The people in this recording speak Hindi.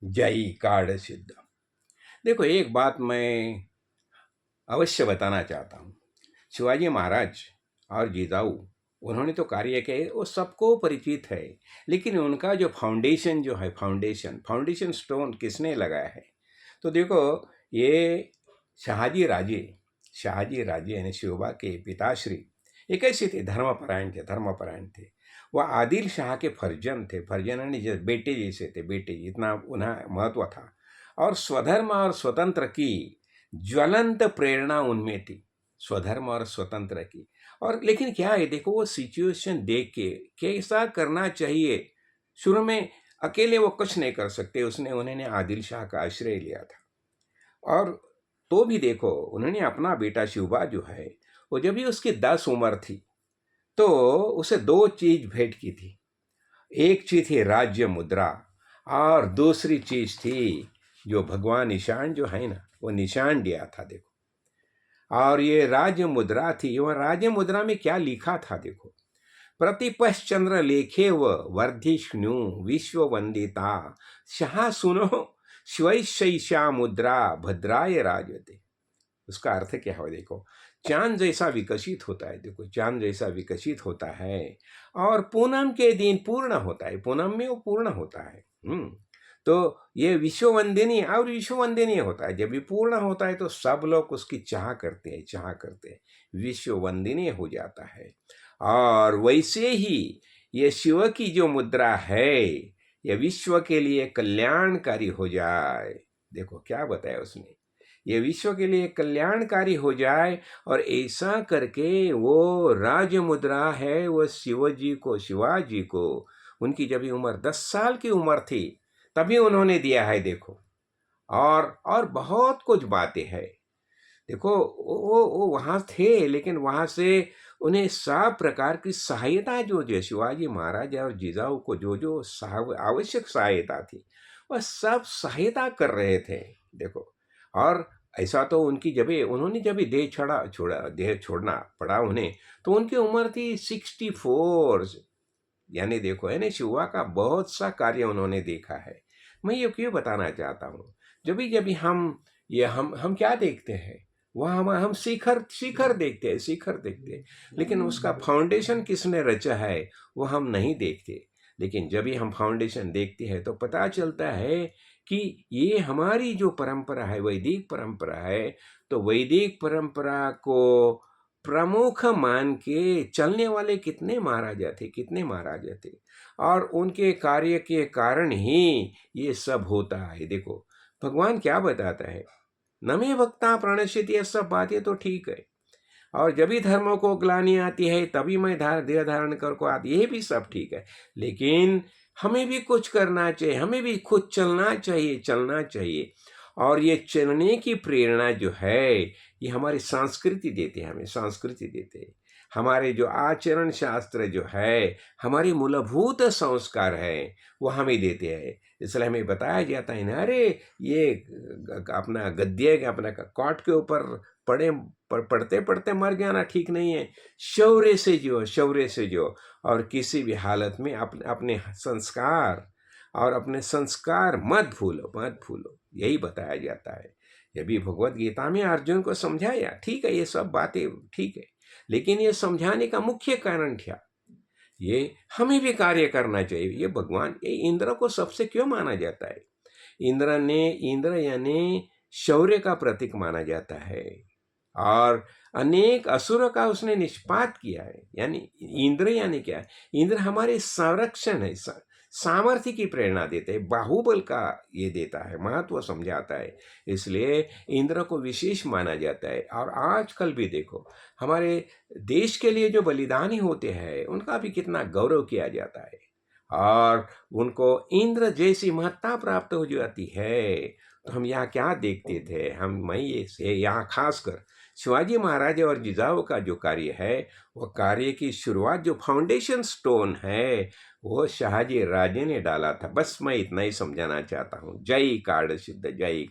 जय कार्ड सिद्ध। देखो, एक बात मैं अवश्य बताना चाहता हूँ। शिवाजी महाराज और जिजाऊ, उन्होंने तो कार्य किए, वो सबको परिचित है। लेकिन उनका जो फाउंडेशन जो है, फाउंडेशन फाउंडेशन स्टोन किसने लगाया है? तो देखो, ये शहाजी राजे शहाजी राजे यानी शिवबा के पिताश्री, ये कैसे थे? धर्मपरायण थे। वह आदिल शाह के फर्जन थे। फर्जन यानी जैसे बेटे जैसे थे, बेटे इतना उन्हें महत्व था। और स्वधर्म और स्वतंत्र की ज्वलंत प्रेरणा उनमें थी। स्वधर्म और स्वतंत्र की। और लेकिन क्या है, देखो, वो सिचुएशन देख के कैसा करना चाहिए। शुरू में अकेले वो कुछ नहीं कर सकते, उन्होंने आदिल शाह का आश्रय लिया था। और तो भी देखो, उन्होंने अपना बेटा शिवबा जो है, वो जब भी उसकी 10 उम्र थी, तो उसे दो चीज भेंट की थी। एक चीज थी राज्य मुद्रा, और दूसरी चीज थी जो भगवान निशान जो है ना, वो निशान दिया था। देखो, और ये राज्य मुद्रा थी। वह राज्य मुद्रा में क्या लिखा था? देखो, प्रतिपश्चंद्र लेखे व वर्धिष्णु विश्व वंदिता शाह सुनो स्वैशा मुद्रा भद्राय राजते। उसका अर्थ क्या है? देखो, चांद जैसा विकसित होता है। देखो, चांद जैसा विकसित होता है, और पूनम के दिन पूर्ण होता है। पूनम में वो पूर्ण होता है। तो ये विश्ववंदनीय और विश्ववंदनीय होता है। जब भी पूर्ण होता है तो सब लोग उसकी चाह करते हैं, विश्ववंदनीय हो जाता है। और वैसे ही ये शिव की जो मुद्रा है, ये विश्व के लिए कल्याणकारी हो जाए। देखो क्या बताया उसने, ये विश्व के लिए कल्याणकारी हो जाए। और ऐसा करके वो राज मुद्रा है, वो शिवाजी को उनकी जब उम्र 10 साल की उम्र थी, तभी उन्होंने दिया है। देखो, और बहुत कुछ बातें हैं। देखो, वो वहाँ थे, लेकिन वहाँ से उन्हें सब प्रकार की सहायता जो शिवाजी महाराज और जिजाऊ को जो आवश्यक सहायता थी, वह सब सहायता कर रहे थे। देखो, और ऐसा तो उन्होंने जब देह छोड़ना पड़ा उन्हें, तो उनकी उम्र थी 64। यानी देखो, है ना, शिवा का बहुत सा कार्य उन्होंने देखा है। मैं ये क्यों बताना चाहता हूँ, जब भी हम क्या देखते हैं? वह हम शिखर देखते हैं, शिखर देखते हैं। लेकिन उसका फाउंडेशन किसने रचा है, वो हम नहीं देखते। लेकिन जब भी हम फाउंडेशन देखते हैं, तो पता चलता है कि ये हमारी जो परंपरा है, वैदिक परंपरा है। तो वैदिक परंपरा को प्रमुख मान के चलने वाले कितने महाराजा थे। और उनके कार्य के कारण ही ये सब होता है। देखो, भगवान क्या बताता है, नमे भक्ता प्रणश्यति, ये सब बातें तो ठीक है। और जब भी धर्मों को ग्लानि आती है, तभी मैं देह धारण कर को आती, ये भी सब ठीक है। लेकिन हमें भी कुछ करना चाहिए, हमें भी खुद चलना चाहिए। और ये चलने की प्रेरणा जो है, ये हमारी संस्कृति देते हैं, हमें संस्कृति देते हैं। हमारे जो आचरण शास्त्र जो है, हमारी मूलभूत संस्कार है, वो हमें देते हैं। इसलिए हमें बताया जाता है ना, अरे ये अपना गद्य अपना कॉट के ऊपर पढ़ते पढ़ते मर गया ना, ठीक नहीं है। शौर्य से जो और किसी भी हालत में अपने संस्कार मत भूलो, यही बताया जाता है। ये भी भगवत गीता में अर्जुन को समझाया। ठीक है, ये सब बातें ठीक है, लेकिन ये समझाने का मुख्य कारण क्या? ये हमें भी कार्य करना चाहिए। ये इंद्र को सबसे क्यों माना जाता है? इंद्र यानी शौर्य का प्रतीक माना जाता है। और अनेक असुरों का उसने निष्पात किया है। यानी इंद्र यानी क्या है? इंद्र हमारे संरक्षण है, सामर्थ्य की प्रेरणा देते हैं, बाहुबल का ये देता है, महत्व समझाता है। इसलिए इंद्र को विशेष माना जाता है। और आजकल भी देखो, हमारे देश के लिए जो बलिदानी होते हैं, उनका भी कितना गौरव किया जाता है। और उनको इंद्र जैसी महत्ता प्राप्त हो जाती है। तो हम यहाँ क्या देखते थे? मैं ये से यहाँ खासकर शिवाजी महाराज और जिजाऊ का जो कार्य है, वो कार्य की शुरुआत, जो फाउंडेशन स्टोन है, वो शहाजी राजे ने डाला था। बस मैं इतना ही समझाना चाहता हूँ। जय कार्ड सिद्ध, जय।